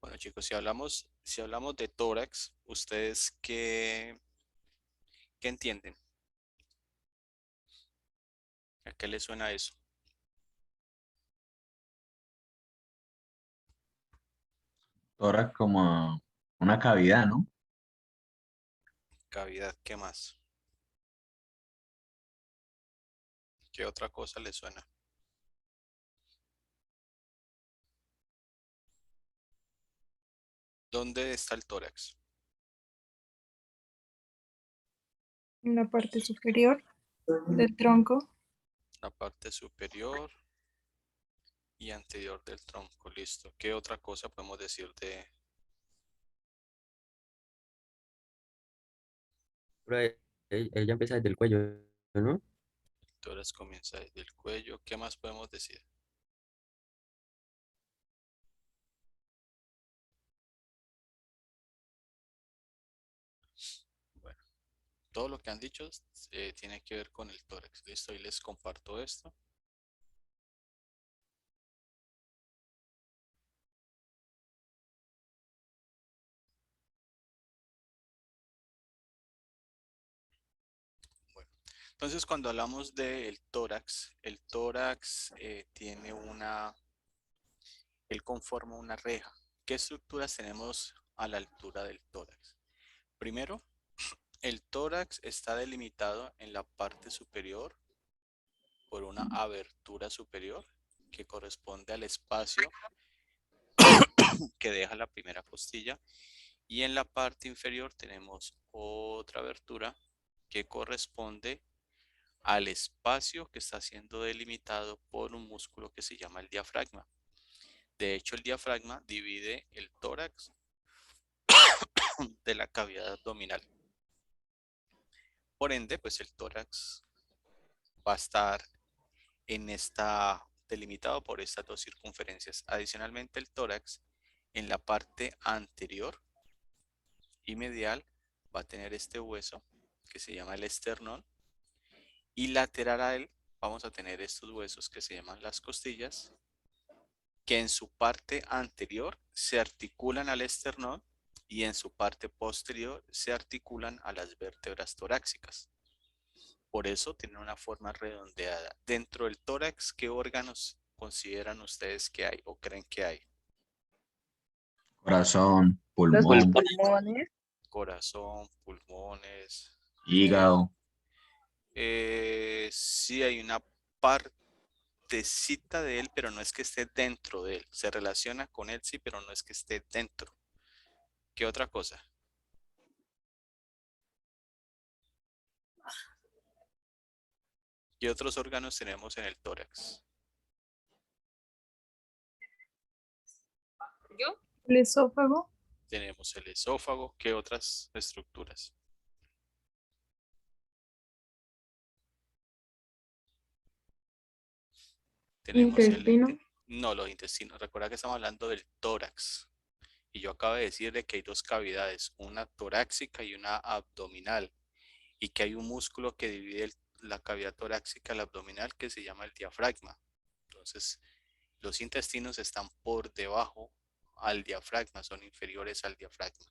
Bueno, chicos, si hablamos de tórax, ¿ustedes qué entienden? ¿A qué les suena eso? Tórax como una cavidad, ¿no? Cavidad, ¿qué más? ¿Qué otra cosa les suena? ¿Dónde está el tórax? En la parte superior del tronco. La parte superior y anterior del tronco, listo. ¿Qué otra cosa podemos decir de Pero ella empieza desde el cuello, ¿no? tórax? Comienza desde el cuello. ¿Qué más podemos decir? Bueno, todo lo que han dicho tiene que ver con el tórax. Listo, y les comparto esto. Bueno, entonces cuando hablamos del tórax, el tórax él conforma una reja. ¿Qué estructuras tenemos a la altura del tórax? Primero, el tórax está delimitado en la parte superior por una abertura superior que corresponde al espacio que deja la primera costilla, y en la parte inferior tenemos otra abertura que corresponde al espacio que está siendo delimitado por un músculo que se llama el diafragma. De hecho, el diafragma divide el tórax de la cavidad abdominal. Por ende, pues el tórax va a estar delimitado por estas dos circunferencias. Adicionalmente, el tórax en la parte anterior y medial va a tener este hueso que se llama el esternón, y lateral a él vamos a tener estos huesos que se llaman las costillas, que en su parte anterior se articulan al esternón y en su parte posterior se articulan a las vértebras torácicas. Por eso tiene una forma redondeada. Dentro del tórax, ¿qué órganos consideran ustedes que hay o creen que hay? Corazón, Los pulmón, pulmones. Corazón, pulmones. hígado. Sí hay una partecita de él, pero no es que esté dentro de él. Se relaciona con él, sí, pero no es que esté dentro. ¿Qué otra cosa? ¿Qué otros órganos tenemos en el tórax? ¿Yo? El esófago. Tenemos el esófago. ¿Qué otras estructuras? Tenemos Intestino. no, los intestinos. Recuerda que estamos hablando del tórax. Y yo acabo de decirle que hay dos cavidades, una torácica y una abdominal. Y que hay un músculo que divide la cavidad torácica y la abdominal que se llama el diafragma. Entonces, los intestinos están por debajo al diafragma, son inferiores al diafragma.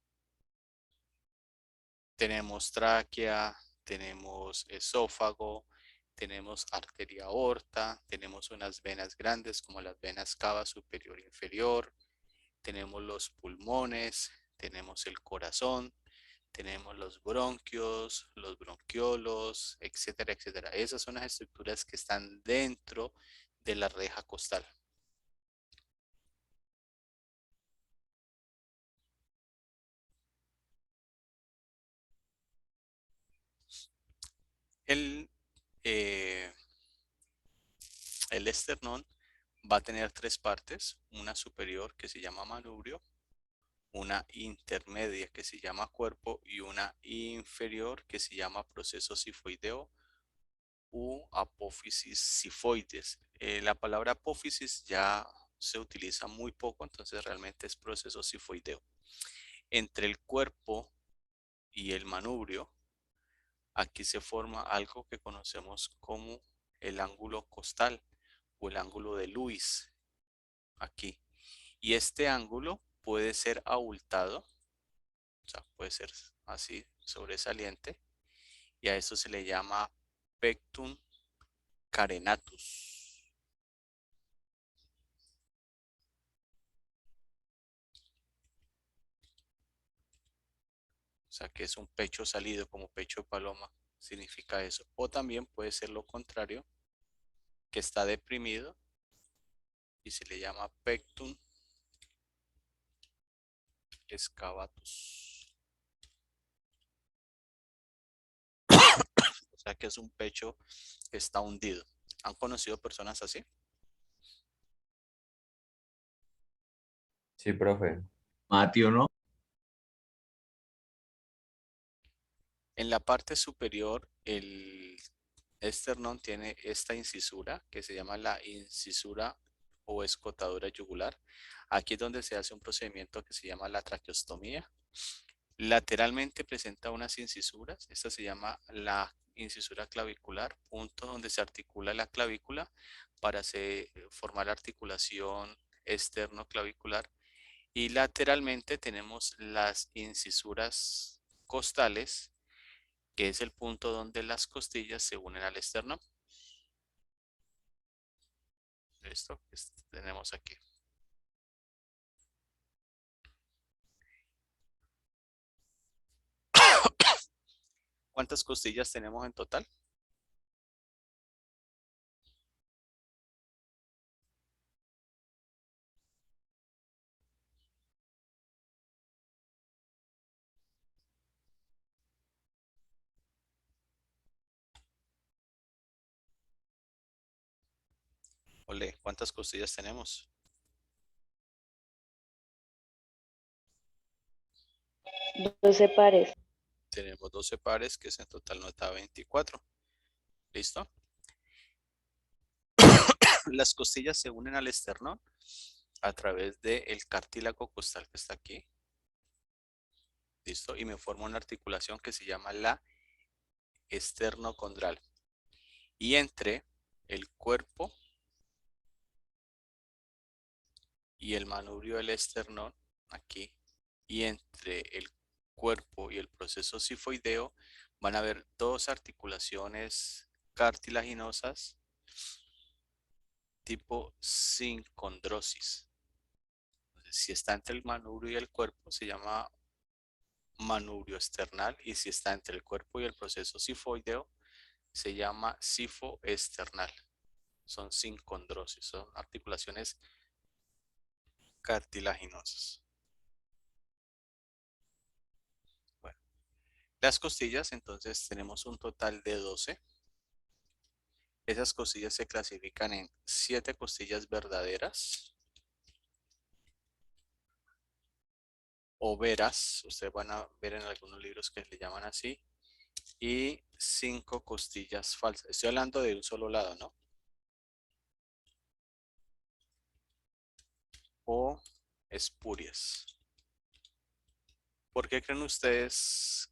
Tenemos tráquea, tenemos esófago, tenemos arteria aorta, tenemos unas venas grandes como las venas cava superior e inferior, tenemos los pulmones, tenemos el corazón, tenemos los bronquios, los bronquiolos, etcétera, etcétera. Esas son las estructuras que están dentro de la reja costal. El, eh, el esternón va a tener tres partes, una superior que se llama manubrio, una intermedia que se llama cuerpo y una inferior que se llama proceso sifoideo u apófisis sifoides. La palabra apófisis ya se utiliza muy poco, entonces realmente es proceso sifoideo. Entre el cuerpo y el manubrio, aquí se forma algo que conocemos como el ángulo costal o el ángulo de Lewis, aquí. Y este ángulo puede ser abultado, o sea, puede ser así, sobresaliente, y a eso se le llama pectum carenatus. O sea, que es un pecho salido como pecho de paloma, significa eso. O también puede ser lo contrario, que está deprimido y se le llama pectum excavatus. O sea, que es un pecho que está hundido. ¿Han conocido personas así? Sí, profe. Mateo, ¿no? En la parte superior, el esternón tiene esta incisura que se llama la incisura o escotadura yugular. Aquí es donde se hace un procedimiento que se llama la traqueostomía. Lateralmente presenta unas incisuras. Esta se llama la incisura clavicular, punto donde se articula la clavícula para formar la articulación externo-clavicular. Y lateralmente tenemos las incisuras costales, que es el punto donde las costillas se unen al esternón. Esto que tenemos aquí. ¿Cuántas costillas tenemos en total? Ole, ¿cuántas costillas tenemos? 12 pares. Tenemos 12 pares, que es en total nos da 24. ¿Listo? Las costillas se unen al esternón a través del cartílago costal que está aquí. ¿Listo? Y me forma una articulación que se llama la esternocondral. Y entre el cuerpo y el manubrio del esternón, aquí, y entre el cuerpo y el proceso sifoideo, van a haber dos articulaciones cartilaginosas tipo sincondrosis. Entonces, si está entre el manubrio y el cuerpo, se llama manubrio esternal, y si está entre el cuerpo y el proceso sifoideo, se llama sifoesternal. Son sincondrosis, son articulaciones cartilaginosas. Bueno, las costillas, entonces tenemos un total de 12. Esas costillas se clasifican en 7 costillas verdaderas o veras. Ustedes van a ver en algunos libros que le llaman así. Y 5 costillas falsas. Estoy hablando de un solo lado, ¿no? O espurias. ¿Por qué creen ustedes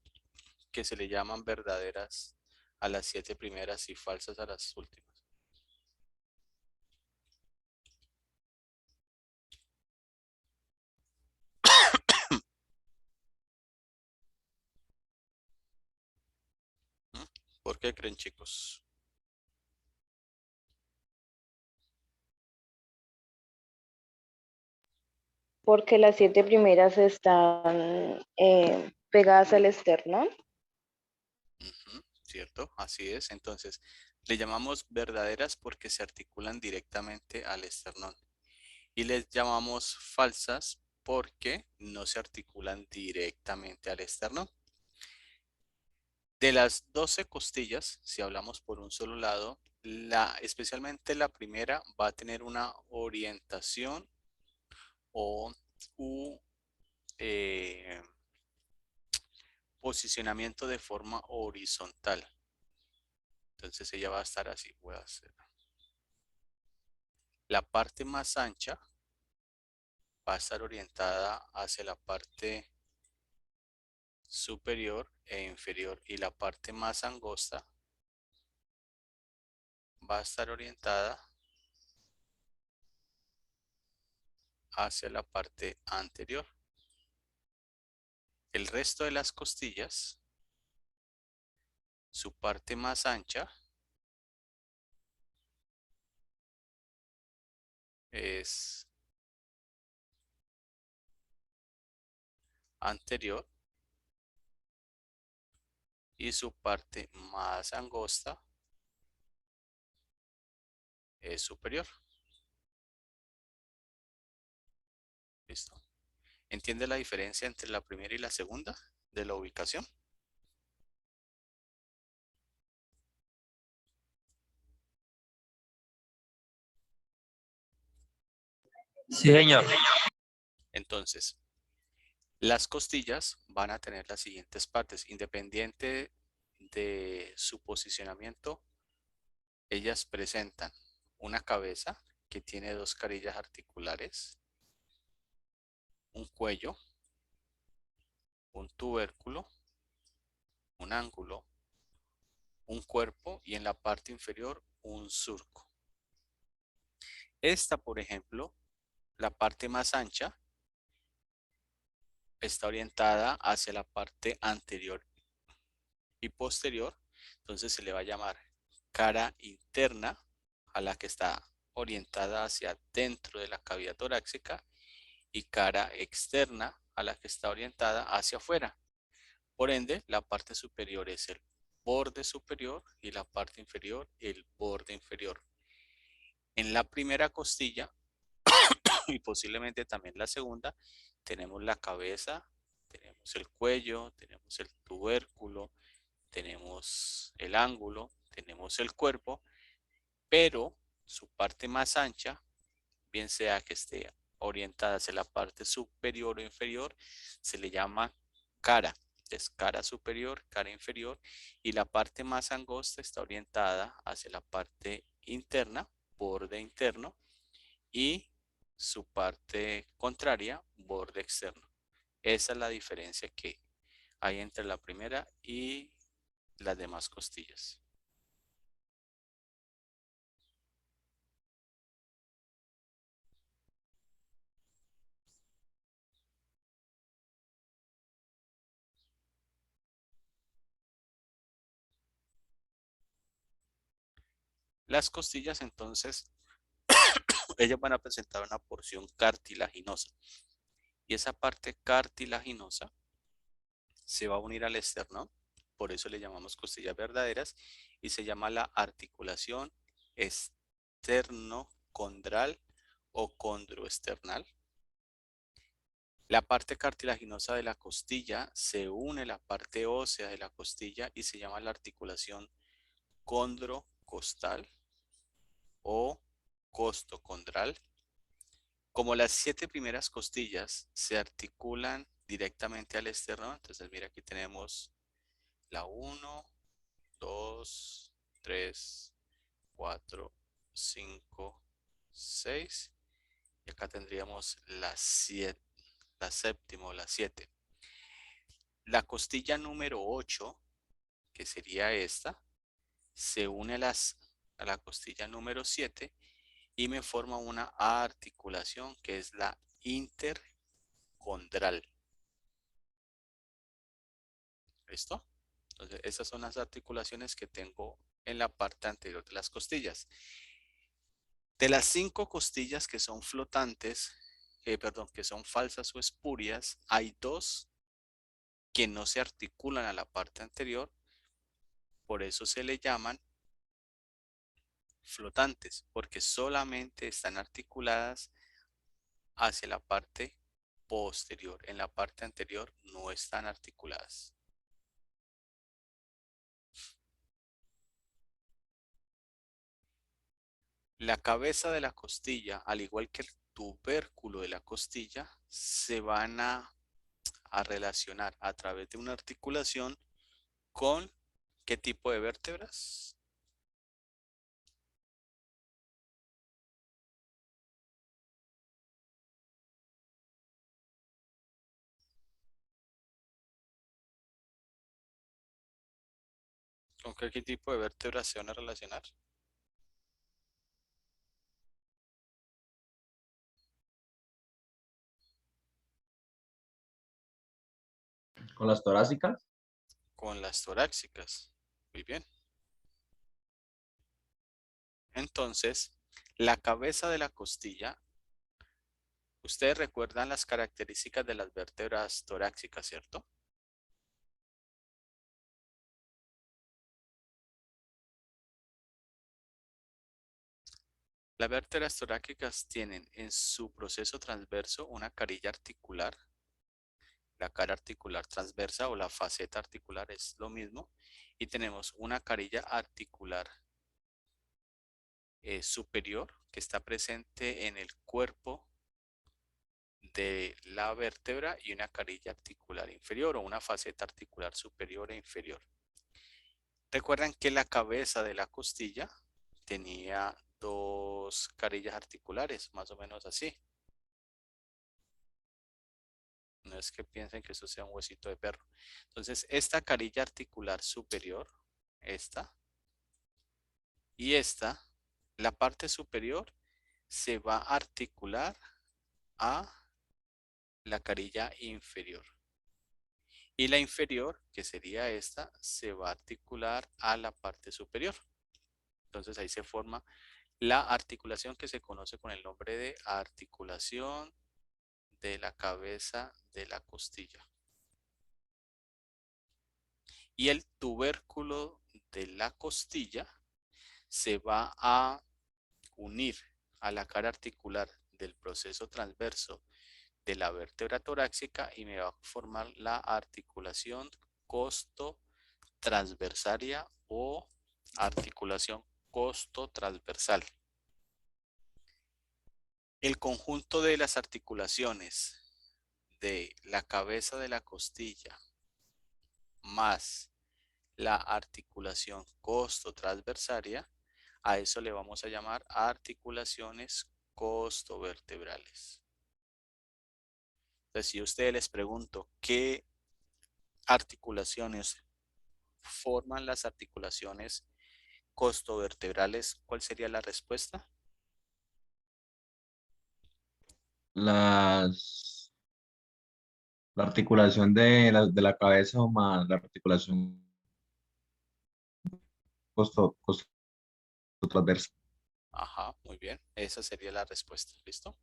que se le llaman verdaderas a las 7 primeras y falsas a las últimas? ¿Mm? ¿Por qué creen, chicos? Porque las 7 primeras están pegadas al esternón. Ujú, ¿cierto? Así es. Entonces, le llamamos verdaderas porque se articulan directamente al esternón. Y les llamamos falsas porque no se articulan directamente al esternón. De las 12 costillas, si hablamos por un solo lado, especialmente la primera va a tener una orientación o eh, posicionamiento de forma horizontal. Entonces ella va a estar así. Voy a hacer. La parte más ancha va a estar orientada hacia la parte superior e inferior, y la parte más angosta va a estar orientada hacia la parte anterior. El resto de las costillas, su parte más ancha es anterior y su parte más angosta es superior. ¿Listo? ¿Entiende la diferencia entre la primera y la segunda de la ubicación? Sí, señor. Entonces, las costillas van a tener las siguientes partes. Independiente de su posicionamiento, ellas presentan una cabeza que tiene dos carillas articulares, un cuello, un tubérculo, un ángulo, un cuerpo y en la parte inferior un surco. Esta, por ejemplo, la parte más ancha está orientada hacia la parte anterior y posterior, entonces se le va a llamar cara interna a la que está orientada hacia dentro de la cavidad torácica y cara externa a la que está orientada hacia afuera. Por ende, la parte superior es el borde superior y la parte inferior el borde inferior. En la primera costilla y posiblemente también la segunda, tenemos la cabeza, tenemos el cuello, tenemos el tubérculo, tenemos el ángulo, tenemos el cuerpo, pero su parte más ancha, bien sea que esté orientada hacia la parte superior o inferior, se le llama cara. Es cara superior, cara inferior, y la parte más angosta está orientada hacia la parte interna, borde interno, y su parte contraria, borde externo. Esa es la diferencia que hay entre la primera y las demás costillas. Las costillas entonces, ellas van a presentar una porción cartilaginosa y esa parte cartilaginosa se va a unir al esternón, por eso le llamamos costillas verdaderas y se llama la articulación esternocondral o condroesternal. La parte cartilaginosa de la costilla se une a la parte ósea de la costilla y se llama la articulación condrocostal o costocondral. Como las 7 primeras costillas se articulan directamente al esternón, entonces mira aquí tenemos la 1, 2, 3, 4, 5, 6 y acá tendríamos la 7, la séptima o la 7. La costilla número 8, que sería esta, se une a la costilla número 7 y me forma una articulación que es la intercondral. ¿Listo? Entonces, esas son las articulaciones que tengo en la parte anterior de las costillas. De las 5 costillas que son flotantes, perdón, que son falsas o espurias, hay 2 que no se articulan a la parte anterior, por eso se le llaman flotantes, porque solamente están articuladas hacia la parte posterior. En la parte anterior no están articuladas. La cabeza de la costilla, al igual que el tubérculo de la costilla, se van a relacionar a través de una articulación con ¿qué tipo de vértebras? ¿Con qué tipo de vértebras se van a relacionar? Con las torácicas. Con las torácicas. Muy bien. Entonces, la cabeza de la costilla, ustedes recuerdan las características de las vértebras torácicas, ¿cierto? Las vértebras torácicas tienen en su proceso transverso una carilla articular. La cara articular transversa o la faceta articular es lo mismo. Y tenemos una carilla articular superior que está presente en el cuerpo de la vértebra y una carilla articular inferior o una faceta articular superior e inferior. Recuerdan que la cabeza de la costilla tenía dos carillas articulares, más o menos así. No es que piensen que eso sea un huesito de perro. Entonces, esta carilla articular superior, esta y esta, la parte superior se va a articular a la carilla inferior. Y la inferior, que sería esta, se va a articular a la parte superior. Entonces ahí se forma la articulación que se conoce con el nombre de articulación de la cabeza de la costilla. Y el tubérculo de la costilla se va a unir a la cara articular del proceso transverso de la vértebra torácica y me va a formar la articulación costo-transversaria o articulación costo-transversal. El conjunto de las articulaciones de la cabeza de la costilla más la articulación costo-transversaria, a eso le vamos a llamar articulaciones costovertebrales. Entonces, si a ustedes les pregunto qué articulaciones forman las articulaciones costovertebrales, ¿cuál sería la respuesta? La articulación de la cabeza o más la articulación costo transversa. Ajá, muy bien. Esa sería la respuesta. ¿Listo?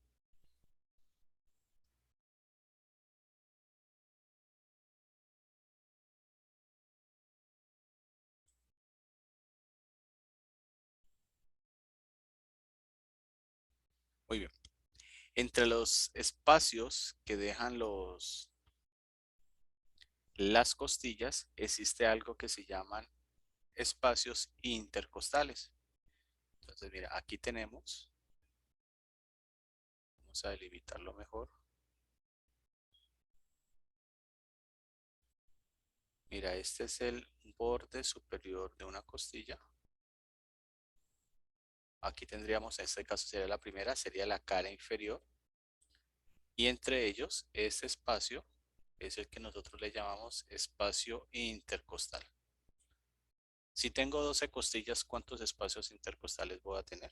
Muy bien. Entre los espacios que dejan las costillas, existe algo que se llaman espacios intercostales. Entonces, mira, aquí tenemos, vamos a delimitarlo mejor. Mira, este es el borde superior de una costilla. Aquí tendríamos, en este caso sería la primera, sería la cara inferior. Y entre ellos, este espacio es el que nosotros le llamamos espacio intercostal. Si tengo 12 costillas, ¿cuántos espacios intercostales voy a tener?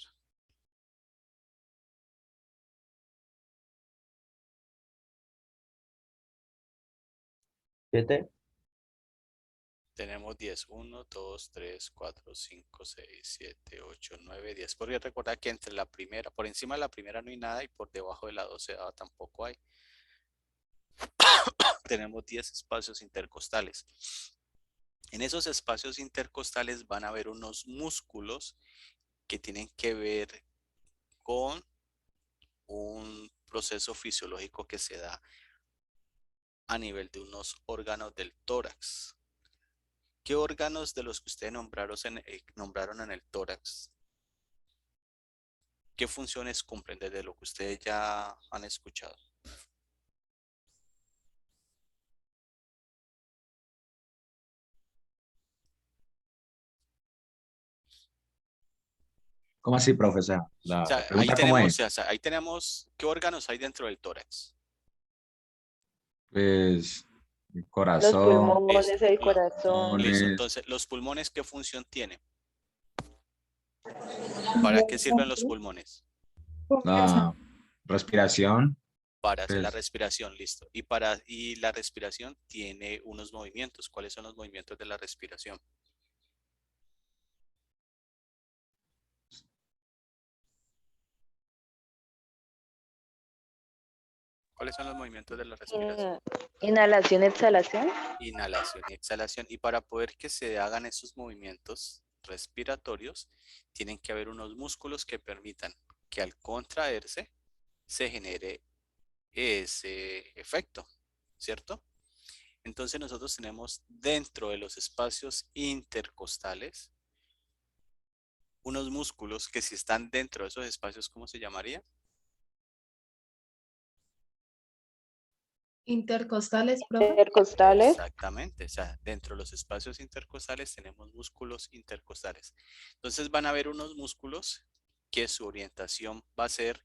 ¿7? Tenemos 10. 1, 2, 3, 4, 5, 6, 7, 8, 9, 10. Porque recordar que entre la primera, por encima de la primera no hay nada y por debajo de la 12 tampoco hay. Tenemos 10 espacios intercostales. En esos espacios intercostales van a haber unos músculos que tienen que ver con un proceso fisiológico que se da a nivel de unos órganos del tórax. ¿Qué órganos de los que ustedes nombraron en el tórax? ¿Qué funciones cumplen desde lo que ustedes ya han escuchado? ¿Cómo así, profesor? O La sea, ahí pregunta, ¿cómo tenemos, es? o sea, ahí tenemos, ¿qué órganos hay dentro del tórax? Pues, el Los corazón, pulmones, el Listo. corazón. Listo. pulmones, Entonces, ¿los pulmones qué función tienen? ¿Para qué sirven los pulmones? Con fuerza. la respiración, para hacer la Pues, respiración, listo. Y la respiración tiene unos movimientos. ¿Cuáles son los movimientos de la respiración? ¿Cuáles son los movimientos de la respiración? Inhalación, exhalación. Inhalación y exhalación. Y para poder que se hagan esos movimientos respiratorios, tienen que haber unos músculos que permitan que al contraerse se genere ese efecto, ¿cierto? Entonces nosotros tenemos dentro de los espacios intercostales unos músculos que si están dentro de esos espacios, ¿cómo se llamaría? Intercostales, profe. Intercostales. Exactamente, o sea, dentro de los espacios intercostales tenemos músculos intercostales. Entonces van a haber unos músculos que su orientación va a ser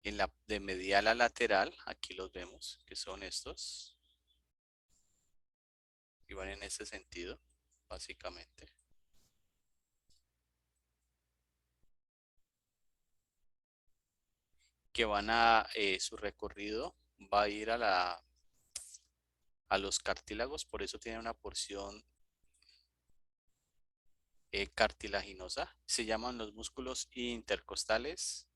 en la de medial a lateral, aquí los vemos, que son estos, y van en ese sentido, básicamente. Que van a, su recorrido va a ir a los cartílagos, por eso tiene una porción cartilaginosa. Se llaman los músculos intercostales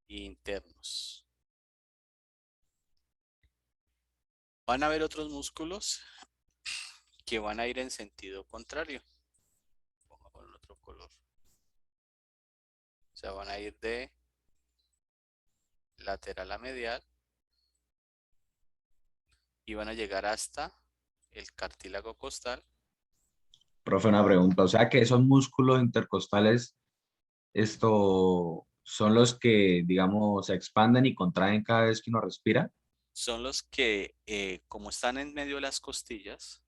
internos. Van a haber otros músculos que van a ir en sentido contrario. Vamos a poner otro color. O sea, van a ir de lateral a medial y van a llegar hasta el cartílago costal. profe, una pregunta. O sea que esos músculos intercostales, esto son los que, digamos, se expanden y contraen cada vez que uno respira. Son los que, como están en medio de las costillas,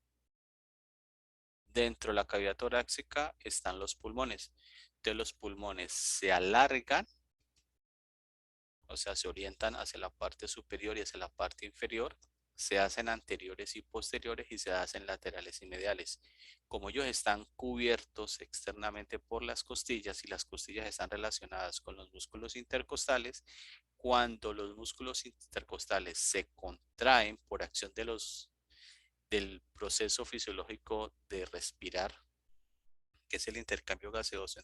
dentro de la cavidad torácica están los pulmones. Entonces los pulmones se alargan, o sea, se orientan hacia la parte superior y hacia la parte inferior, se hacen anteriores y posteriores y se hacen laterales y mediales. Como ellos están cubiertos externamente por las costillas y las costillas están relacionadas con los músculos intercostales, cuando los músculos intercostales se contraen por acción del proceso fisiológico de respirar, que es el intercambio gaseoso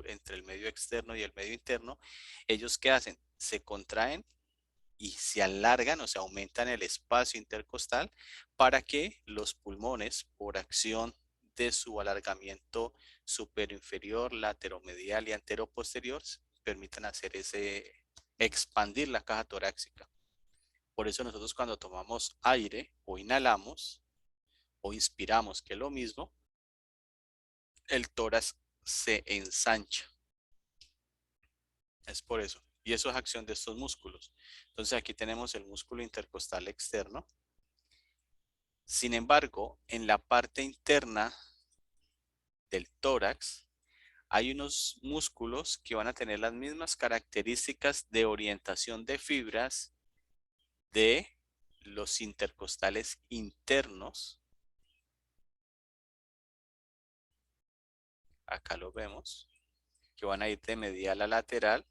entre el medio externo y el medio interno, ellos ¿qué hacen? Se contraen y se alargan, o sea, aumentan el espacio intercostal para que los pulmones, por acción de su alargamiento superinferior, lateromedial y anteroposterior, permitan hacer expandir la caja torácica. Por eso nosotros cuando tomamos aire o inhalamos o inspiramos, que es lo mismo, el tórax se ensancha. Es por eso. Y eso es acción de estos músculos. Entonces aquí tenemos el músculo intercostal externo. Sin embargo, en la parte interna del tórax hay unos músculos que van a tener las mismas características de orientación de fibras de los intercostales internos. Acá lo vemos, que van a ir de medial a lateral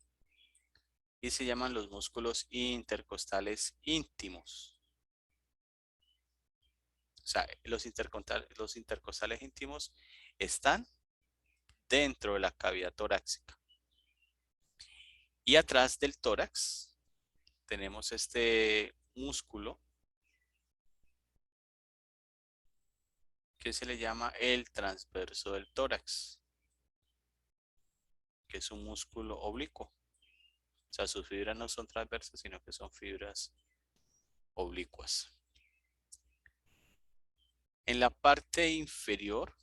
y se llaman los músculos intercostales íntimos. O sea, los intercostales íntimos están dentro de la cavidad torácica. Y atrás del tórax tenemos este músculo que se le llama el transverso del tórax, que es un músculo oblicuo. O sea, sus fibras no son transversas, sino que son fibras oblicuas. En la parte inferior,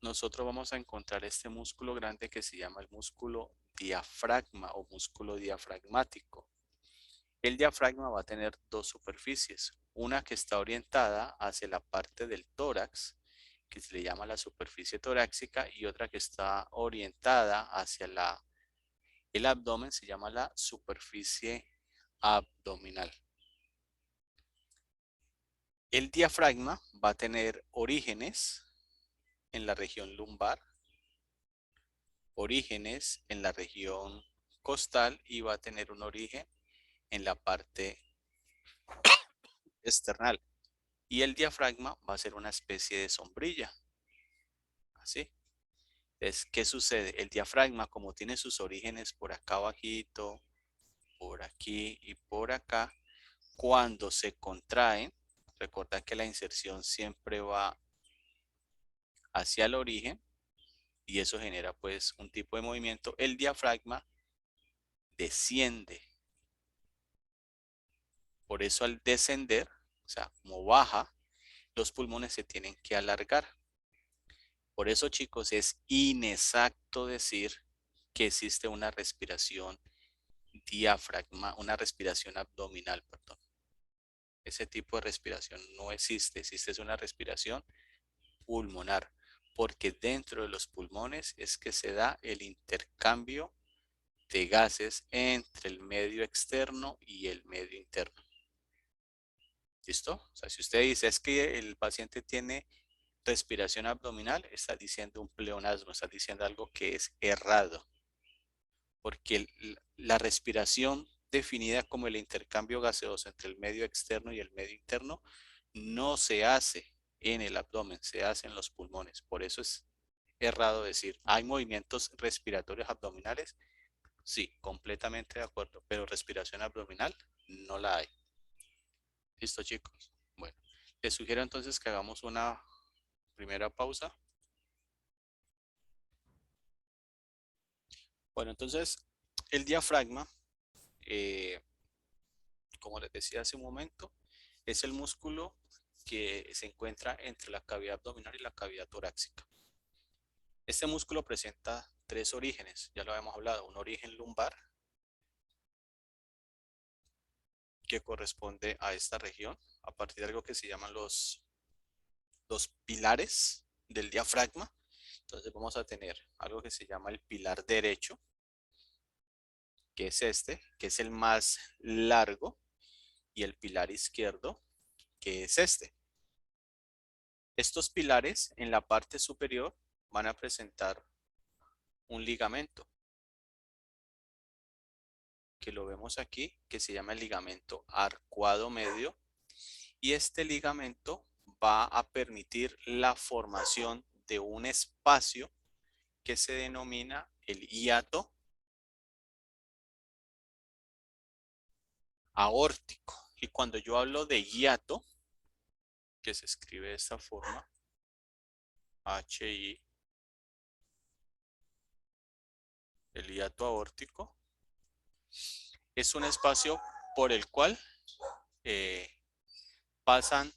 nosotros vamos a encontrar este músculo grande que se llama el músculo diafragma o músculo diafragmático. El diafragma va a tener dos superficies, una que está orientada hacia la parte del tórax, que se le llama la superficie torácica, y otra que está orientada hacia el abdomen, se llama la superficie abdominal. El diafragma va a tener orígenes en la región lumbar, orígenes en la región costal y va a tener un origen en la parte external. Y el diafragma va a ser una especie de sombrilla. Así. Entonces, ¿qué sucede? El diafragma, como tiene sus orígenes por acá abajito, por aquí y por acá, cuando se contraen, recuerda que la inserción siempre va hacia el origen y eso genera pues un tipo de movimiento. El diafragma desciende. Por eso al descender, o sea, como baja, los pulmones se tienen que alargar. Por eso, chicos, es inexacto decir que existe una respiración diafragma, una respiración abdominal, perdón. Ese tipo de respiración no existe, existe una respiración pulmonar, porque dentro de los pulmones es que se da el intercambio de gases entre el medio externo y el medio interno. ¿Listo? O sea, si usted dice es que el paciente tiene respiración abdominal, está diciendo un pleonasmo, está diciendo algo que es errado, porque la respiración definida como el intercambio gaseoso entre el medio externo y el medio interno no se hace en el abdomen, se hace en los pulmones. Por eso es errado decir, ¿hay movimientos respiratorios abdominales? Sí, completamente de acuerdo, pero respiración abdominal no la hay. ¿Listo, chicos? Bueno, les sugiero entonces que hagamos una primera pausa. Bueno, entonces el diafragma, como les decía hace un momento, es el músculo que se encuentra entre la cavidad abdominal y la cavidad torácica. Este músculo presenta tres orígenes, ya lo habíamos hablado, un origen lumbar que corresponde a esta región, a partir de algo que se llaman los pilares del diafragma. Entonces vamos a tener algo que se llama el pilar derecho, que es este, que es el más largo, y el pilar izquierdo, que es este. Estos pilares en la parte superior van a presentar un ligamento, que lo vemos aquí, que se llama el ligamento arcuado medio, y este ligamento va a permitir la formación de un espacio que se denomina el hiato aórtico. Y cuando yo hablo de hiato, que se escribe de esta forma, HI, el hiato aórtico, es un espacio por el cual pasan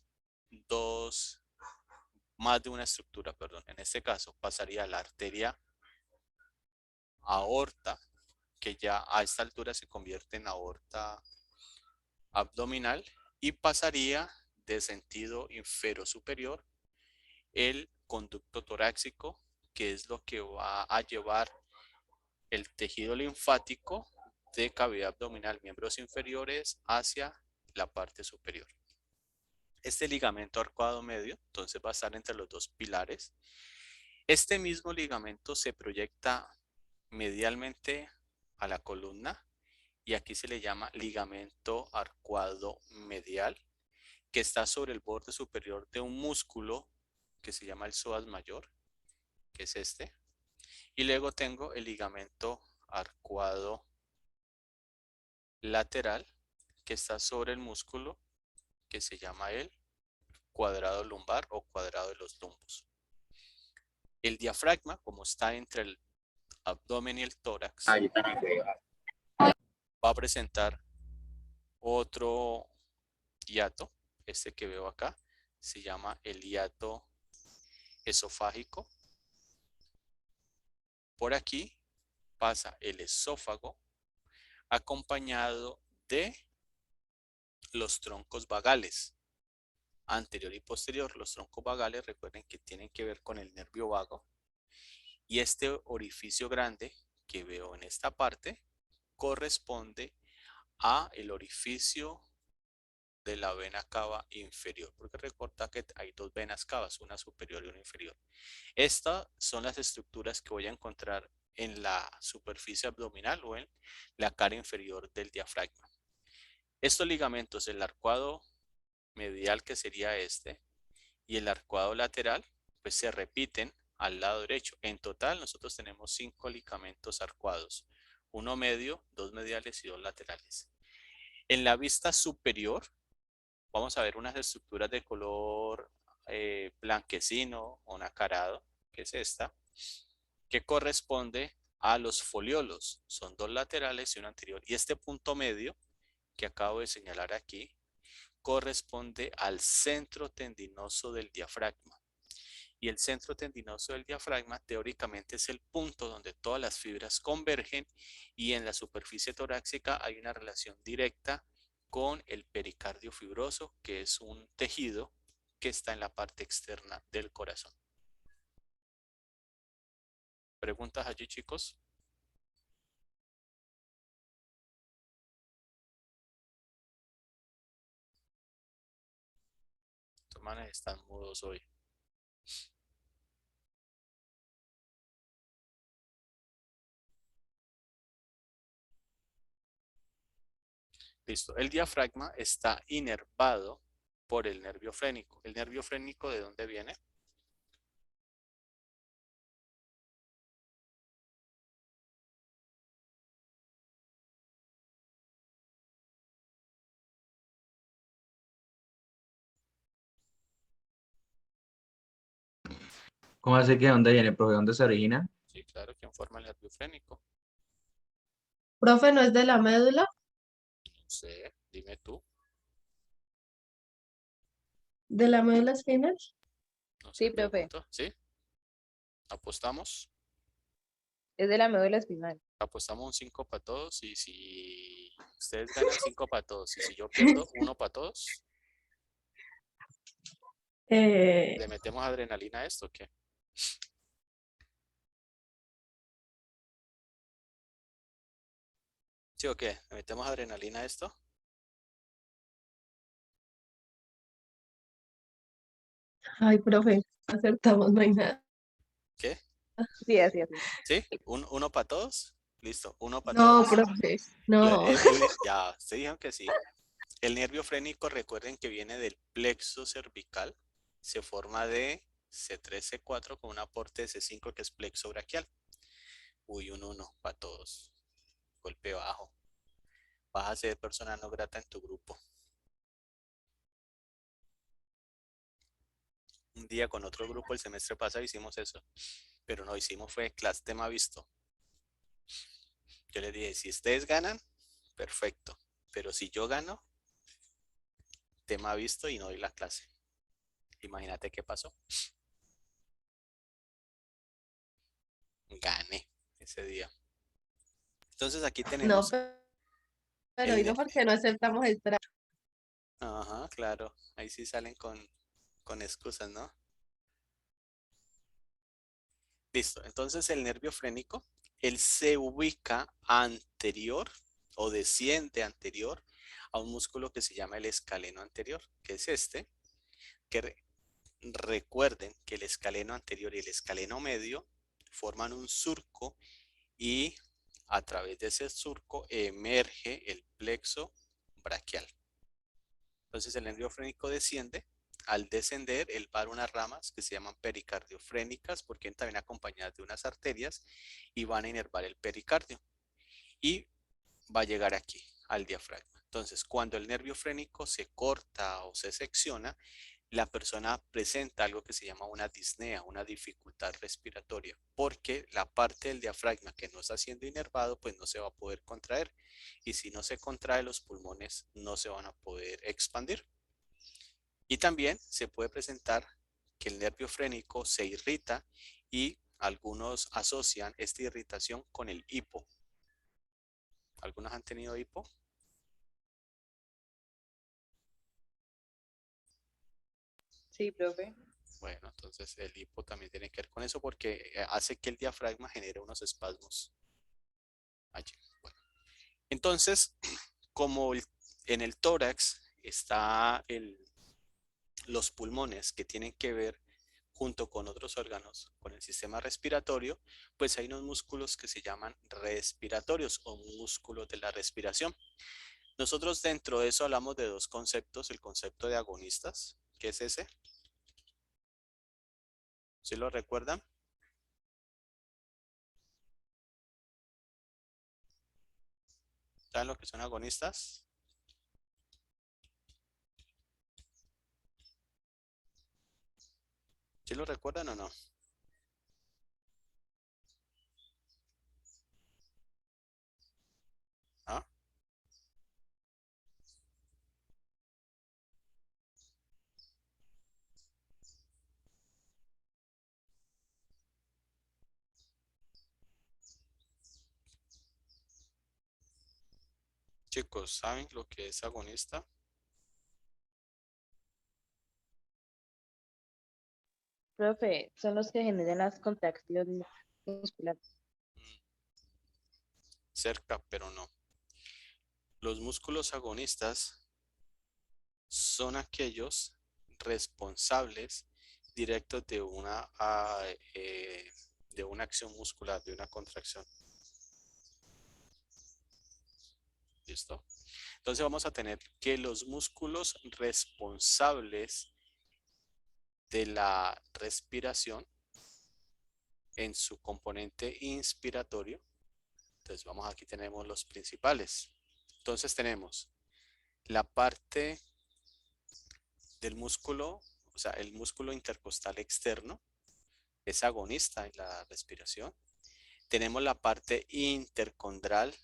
más de una estructura, perdón. En este caso pasaría la arteria aorta, que ya a esta altura se convierte en aorta abdominal, y pasaría de sentido inferior superior el conducto torácico, que es lo que va a llevar el tejido linfático de cavidad abdominal, miembros inferiores, hacia la parte superior. Este ligamento arcuado medio, entonces va a estar entre los dos pilares. Este mismo ligamento se proyecta medialmente a la columna y aquí se le llama ligamento arcuado medial, que está sobre el borde superior de un músculo que se llama el psoas mayor, que es este. Y luego tengo el ligamento arcuado lateral, que está sobre el músculo que se llama el cuadrado lumbar o cuadrado de los lumbos. El diafragma, como está entre el abdomen y el tórax, va a presentar otro hiato, este que veo acá, se llama el hiato esofágico. Por aquí pasa el esófago acompañado de los troncos vagales, anterior y posterior. Los troncos vagales, recuerden que tienen que ver con el nervio vago, y este orificio grande que veo en esta parte corresponde a el orificio de la vena cava inferior, porque recuerda que hay dos venas cavas, una superior y una inferior. Estas son las estructuras que voy a encontrar en la superficie abdominal o en la cara inferior del diafragma. Estos ligamentos, el arcuado medial, que sería este, y el arcuado lateral, pues se repiten al lado derecho. En total nosotros tenemos 5 ligamentos arcuados, uno medio, 2 mediales y 2 laterales. En la vista superior vamos a ver unas estructuras de color blanquecino o nacarado, que es esta, que corresponde a los foliolos. Son 2 laterales y uno anterior. Y este punto medio que acabo de señalar aquí corresponde al centro tendinoso del diafragma. Y el centro tendinoso del diafragma teóricamente es el punto donde todas las fibras convergen, y en la superficie torácica hay una relación directa con el pericardio fibroso, que es un tejido que está en la parte externa del corazón. ¿Preguntas allí, chicos? Estos manes están mudos hoy. Listo. El diafragma está inervado por el nervio frénico. ¿El nervio frénico de dónde viene? ¿Cómo así que dónde viene, profe? ¿Dónde se origina? Sí, claro, ¿quién forma el nervio frénico? Profe, ¿no es de la médula? No sé, dime tú. ¿De la médula espinal? No sé, Sí, profe. pregunto. ¿Sí? ¿Apostamos? Es de la médula espinal. Apostamos un 5 para todos, y si ustedes ganan 5 para todos y si yo pierdo 1 para todos, ¿le metemos adrenalina a esto o qué? ¿Sí o qué? ¿Le metemos adrenalina a esto? Ay, profe, acertamos, no hay nada. ¿Qué? Sí, así, así. ¿Sí? ¿Uno para todos? Listo, 1 para No, todos. profe, no. Ya, ustedes dijeron que sí. El nervio frénico, recuerden que viene del plexo cervical, se forma de C3, C4 con un aporte de C5 que es plexo braquial. Uy, un 1 para todos. Golpe bajo. Vas a ser persona no grata en tu grupo. Un día con otro grupo el semestre pasado hicimos eso, pero no hicimos fue clase tema visto. Yo les dije, si ustedes ganan, perfecto, pero si yo gano, tema visto y no doy la clase. Imagínate qué pasó. Gané ese día. Entonces aquí No, tenemos pero el... digo porque no aceptamos el trato. Ajá, claro, ahí sí salen con excusas, ¿no? Listo, entonces el nervio frénico, él se ubica anterior o desciende anterior a un músculo que se llama el escaleno anterior, que es este, que recuerden que el escaleno anterior y el escaleno medio forman un surco, y a través de ese surco emerge el plexo braquial. Entonces el nervio frénico desciende. Al descender, él va a unas ramas que se llaman pericardiofrénicas, porque también acompañadas de unas arterias, y van a inervar el pericardio. Y va a llegar aquí, al diafragma. Entonces, cuando el nervio frénico se corta o se secciona, la persona presenta algo que se llama una disnea, una dificultad respiratoria, porque la parte del diafragma que no está siendo inervado, pues no se va a poder contraer. Y si no se contrae, los pulmones no se van a poder expandir. Y también se puede presentar que el nervio frénico se irrita, y algunos asocian esta irritación con el hipo. ¿Algunos han tenido hipo? Sí, profe. Bueno, entonces el hipo también tiene que ver con eso, porque hace que el diafragma genere unos espasmos allí. Bueno, entonces, como en el tórax está los pulmones, que tienen que ver junto con otros órganos, con el sistema respiratorio, pues hay unos músculos que se llaman respiratorios o músculos de la respiración. Nosotros dentro de eso hablamos de dos conceptos, el concepto de agonistas, que es ese. ¿Sí lo recuerdan? ¿Saben lo que son agonistas? ¿Sí lo recuerdan o no? ¿Ah? Chicos, ¿saben lo que es agonista? Profe, son los que generan las contracciones musculares. Cerca, pero no. Los músculos agonistas son aquellos responsables directos de una acción muscular, de una contracción. ¿Listo? Entonces vamos a tener que los músculos responsables de la respiración en su componente inspiratorio. Entonces vamos, aquí tenemos los principales. Entonces tenemos la parte del músculo, o sea, el músculo intercostal externo, es agonista en la respiración. Tenemos la parte intercondral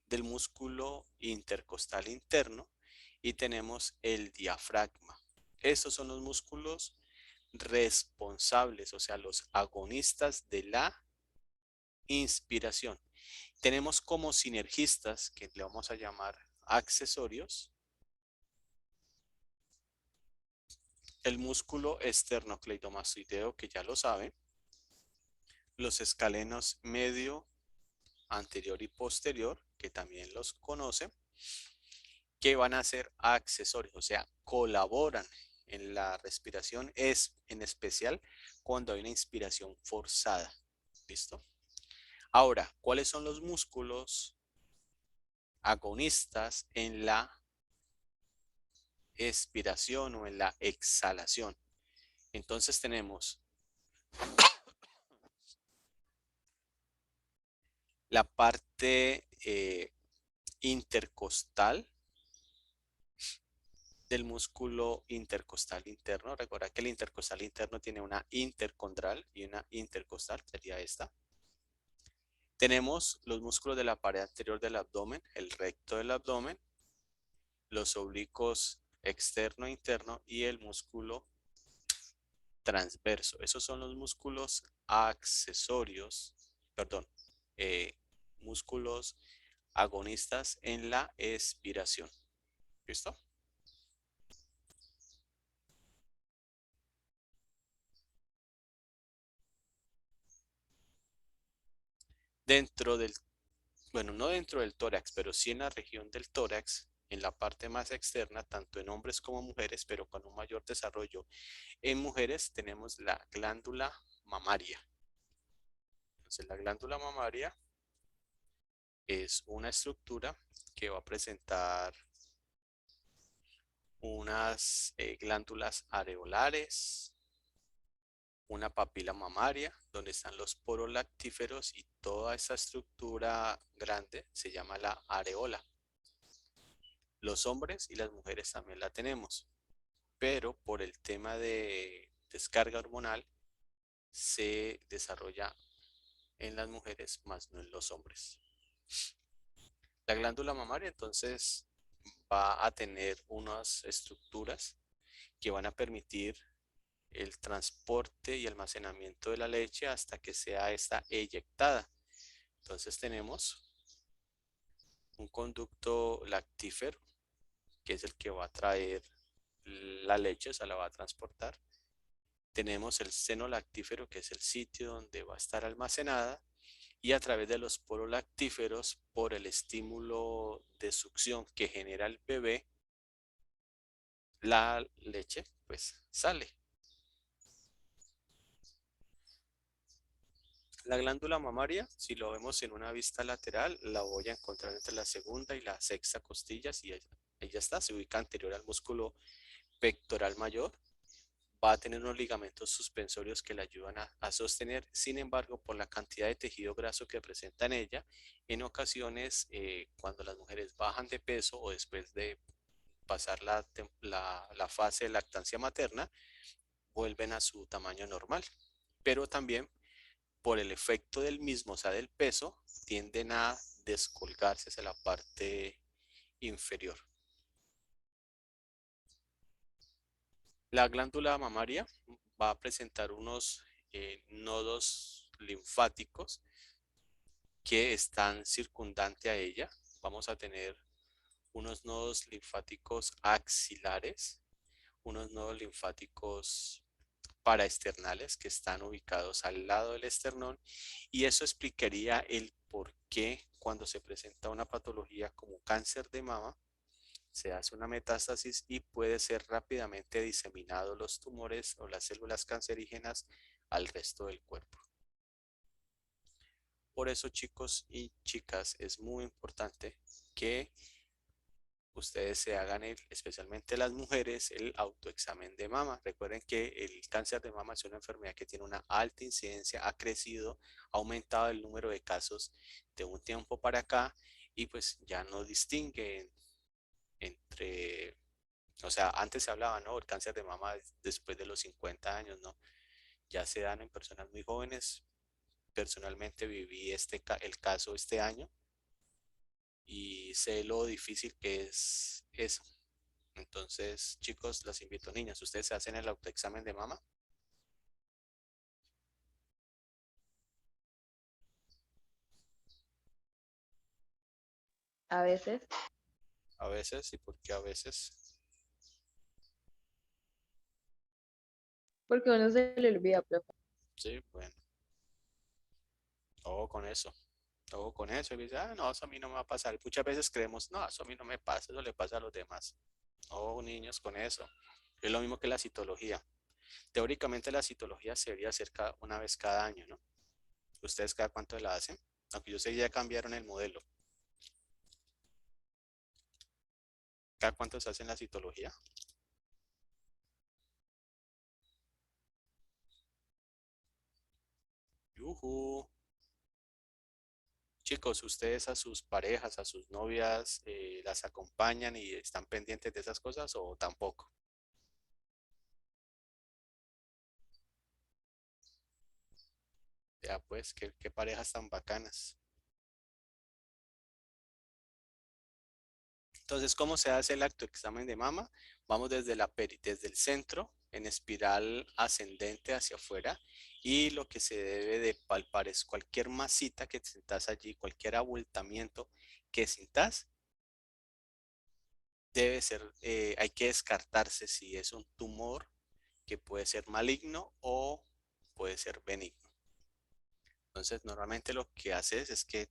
del músculo intercostal interno y tenemos el diafragma. Estos son los músculos responsables, o sea, los agonistas de la inspiración. Tenemos como sinergistas, que le vamos a llamar accesorios, el músculo esternocleidomastoideo, que ya lo saben, los escalenos medio, anterior y posterior, que también los conocen, que van a ser accesorios, o sea, colaboran en la respiración, es en especial cuando hay una inspiración forzada. ¿Listo? Ahora, ¿cuáles son los músculos agonistas en la expiración o en la exhalación? Entonces tenemos la parte intercostal del músculo intercostal interno. Recuerda que el intercostal interno tiene una intercondral y una intercostal, sería esta. Tenemos los músculos de la pared anterior del abdomen, el recto del abdomen, los oblicuos externo e interno y el músculo transverso. Esos son los músculos accesorios, perdón, músculos agonistas en la expiración. ¿Listo? Dentro del, bueno, no dentro del tórax, pero sí en la región del tórax, en la parte más externa, tanto en hombres como mujeres, pero con un mayor desarrollo en mujeres, tenemos la glándula mamaria. Entonces, la glándula mamaria es una estructura que va a presentar unas glándulas areolares, una papila mamaria, donde están los poros lactíferos y toda esa estructura grande se llama la areola. Los hombres y las mujeres también la tenemos, pero por el tema de descarga hormonal se desarrolla en las mujeres, más no en los hombres. La glándula mamaria entonces va a tener unas estructuras que van a permitir el transporte y almacenamiento de la leche hasta que sea esta eyectada. Entonces tenemos un conducto lactífero, que es el que va a traer la leche, o sea, la va a transportar. Tenemos el seno lactífero, que es el sitio donde va a estar almacenada, y a través de los poros lactíferos, por el estímulo de succión que genera el bebé, la leche pues sale. La glándula mamaria, si lo vemos en una vista lateral, la voy a encontrar entre la segunda y la sexta costillas y ahí ya está, se ubica anterior al músculo pectoral mayor. Va a tener unos ligamentos suspensorios que la ayudan a sostener. Sin embargo, por la cantidad de tejido graso que presenta en ella, en ocasiones cuando las mujeres bajan de peso o después de pasar la fase de lactancia materna, vuelven a su tamaño normal. Pero también por el efecto del mismo, o sea, del peso, tienden a descolgarse hacia la parte inferior. La glándula mamaria va a presentar unos nodos linfáticos que están circundante a ella. Vamos a tener unos nodos linfáticos axilares, unos nodos linfáticos paraesternales que están ubicados al lado del esternón, y eso explicaría el por qué cuando se presenta una patología como cáncer de mama se hace una metástasis y puede ser rápidamente diseminado los tumores o las células cancerígenas al resto del cuerpo. Por eso, chicos y chicas, es muy importante que ustedes se hagan, especialmente las mujeres, el autoexamen de mama. Recuerden que el cáncer de mama es una enfermedad que tiene una alta incidencia, ha crecido, ha aumentado el número de casos de un tiempo para acá y pues ya no distingue entre, o sea, antes se hablaba, ¿no? El cáncer de mama después de los 50 años, ¿no? Ya se dan en personas muy jóvenes. Personalmente viví el caso este año y sé lo difícil que es eso. Entonces, chicos, las invito, niñas, ¿ustedes se hacen el autoexamen de mama? A veces, A veces, ¿y por qué a veces? porque a uno se le olvida, profe. Sí, bueno, todo con eso. Todo con eso. Y dice, ah, no, eso a mí no me va a pasar. Muchas veces creemos, no, eso a mí no me pasa, eso le pasa a los demás. Oh, niños, con eso. Es lo mismo que la citología. Teóricamente la citología se debería hacer una vez cada año, ¿no? ¿Ustedes cada cuánto la hacen? Aunque yo sé que ya cambiaron el modelo. ¿Cada cuánto se hace la citología? Yujú. Chicos, ¿ustedes a sus parejas, a sus novias, las acompañan y están pendientes de esas cosas o tampoco? Ya pues, qué parejas tan bacanas. Entonces, ¿cómo se hace el autoexamen de mama? Vamos desde el centro, en espiral ascendente hacia afuera, y lo que se debe de palpar es cualquier masita que sintas allí, cualquier abultamiento que sintas, hay que descartarse si es un tumor que puede ser maligno o puede ser benigno. Entonces, normalmente lo que haces es que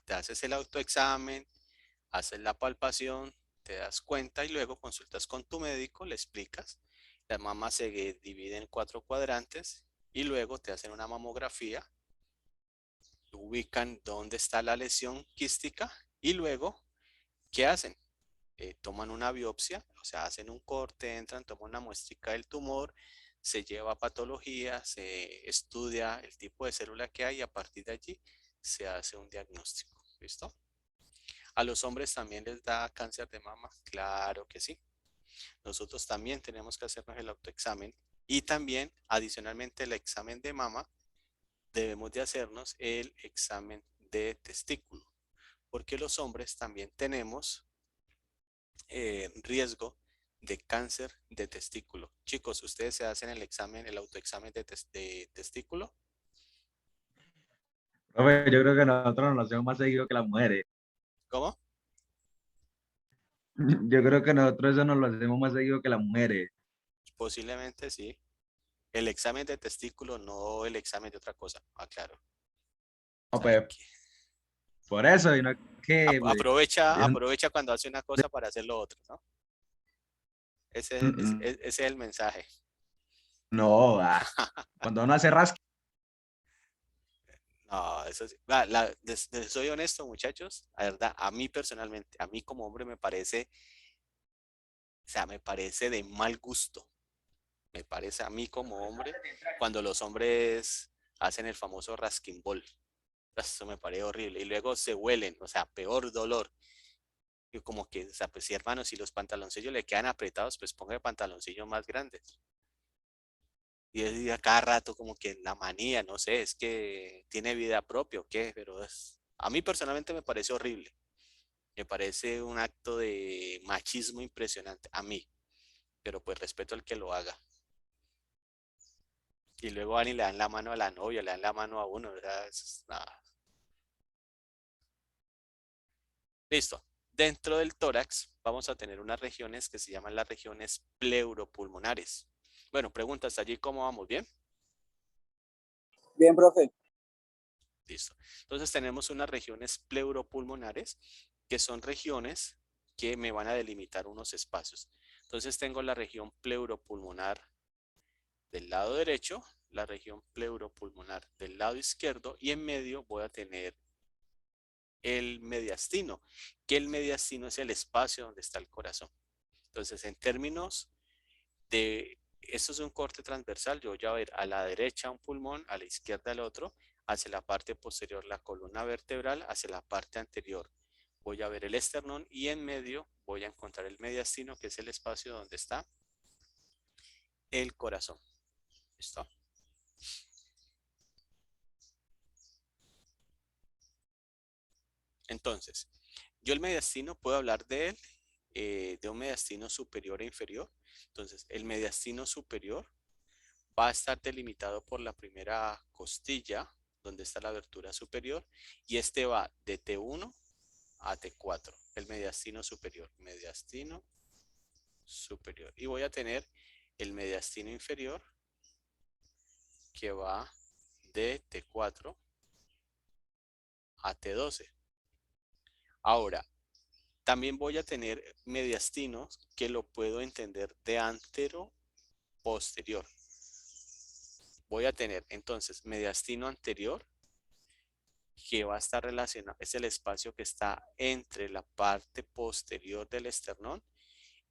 te haces el autoexamen, haces la palpación, te das cuenta y luego consultas con tu médico, le explicas. La mama se divide en 4 cuadrantes y luego te hacen una mamografía, ubican dónde está la lesión quística y luego, ¿qué hacen? Toman una biopsia, o sea, hacen un corte, entran, toman una muestrica del tumor, se lleva a patología, se estudia el tipo de célula que hay y a partir de allí se hace un diagnóstico. ¿Listo? ¿A los hombres también les da cáncer de mama? Claro que sí. Nosotros también tenemos que hacernos el autoexamen y también, adicionalmente, el examen de mama, debemos de hacernos el examen de testículo, porque los hombres también tenemos riesgo de cáncer de testículo. Chicos, ¿ustedes se hacen el autoexamen de testículo? Profe, yo creo que nosotros nos lo hacemos más seguido que las mujeres. ¿Cómo? Yo creo que nosotros eso nos lo hacemos más seguido que las mujeres. Posiblemente sí. El examen de testículo, no el examen de otra cosa. Ah, claro. O No, sea, hay pues, que- por eso, y no es que, pues, aprovecha, es aprovecha cuando hace una cosa para hacer lo otro, ¿no? Ese es el mensaje. no, cuando uno hace rasque, No, eso sí. Soy honesto, muchachos. La verdad, a mí personalmente, a mí como hombre me parece, o sea, me parece de mal gusto. Me parece a mí como hombre, cuando los hombres hacen el famoso rasking ball. Eso me parece horrible. Y luego se huelen, o sea, peor dolor. Y como que, o sea, pues sí, hermano, si los pantaloncillos le quedan apretados, pues ponga pantaloncillos más grandes. Y es a cada rato como que la manía, no sé, es que tiene vida propia o qué, pero a mí personalmente me parece horrible. Me parece un acto de machismo impresionante, a mí, pero pues respeto al que lo haga. Y luego van y le dan la mano a la novia, le dan la mano a uno, o sea, nada. Listo. Dentro del tórax vamos a tener unas regiones que se llaman las regiones pleuropulmonares. Bueno, preguntas allí, ¿cómo vamos? ¿Bien? Bien, profe. Listo. Entonces tenemos unas regiones pleuropulmonares que son regiones que me van a delimitar unos espacios. Entonces tengo la región pleuropulmonar del lado derecho, la región pleuropulmonar del lado izquierdo y en medio voy a tener el mediastino, que el mediastino es el espacio donde está el corazón. Entonces, en términos de, esto es un corte transversal, yo voy a ver a la derecha un pulmón, a la izquierda el otro, hacia la parte posterior la columna vertebral, hacia la parte anterior voy a ver el esternón y en medio voy a encontrar el mediastino, que es el espacio donde está el corazón. ¿Listo? Entonces, yo el mediastino puedo hablar de él, de un mediastino superior e inferior. Entonces, el mediastino superior va a estar delimitado por la primera costilla, donde está la abertura superior, y este va de T1 a T4, el mediastino superior, mediastino superior. Y voy a tener el mediastino inferior, que va de T4 a T12. Ahora, también voy a tener mediastinos que lo puedo entender de antero posterior. Voy a tener entonces mediastino anterior, que va a estar relacionado, es el espacio que está entre la parte posterior del esternón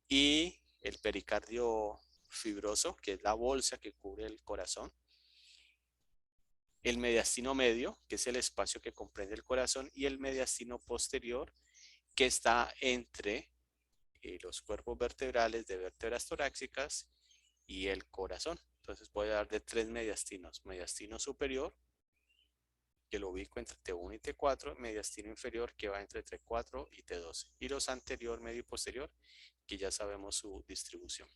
y el pericardio fibroso, que es la bolsa que cubre el corazón. El mediastino medio, que es el espacio que comprende el corazón, y el mediastino posterior, que está entre los cuerpos vertebrales de vértebras torácicas y el corazón. Entonces voy a dar de tres mediastinos. Mediastino superior, que lo ubico entre T1 y T4, mediastino inferior, que va entre T4 y T12. Y los anterior, medio y posterior, que ya sabemos su distribución.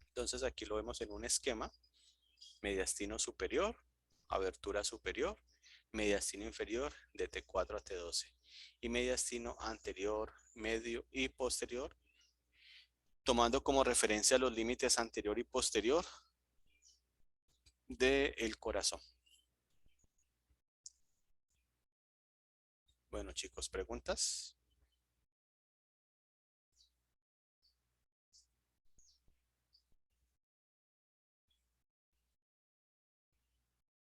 Entonces aquí lo vemos en un esquema. Mediastino superior, abertura superior, mediastino inferior de T4 a T12 y mediastino anterior, medio y posterior, tomando como referencia los límites anterior y posterior del corazón. Bueno, chicos, ¿preguntas?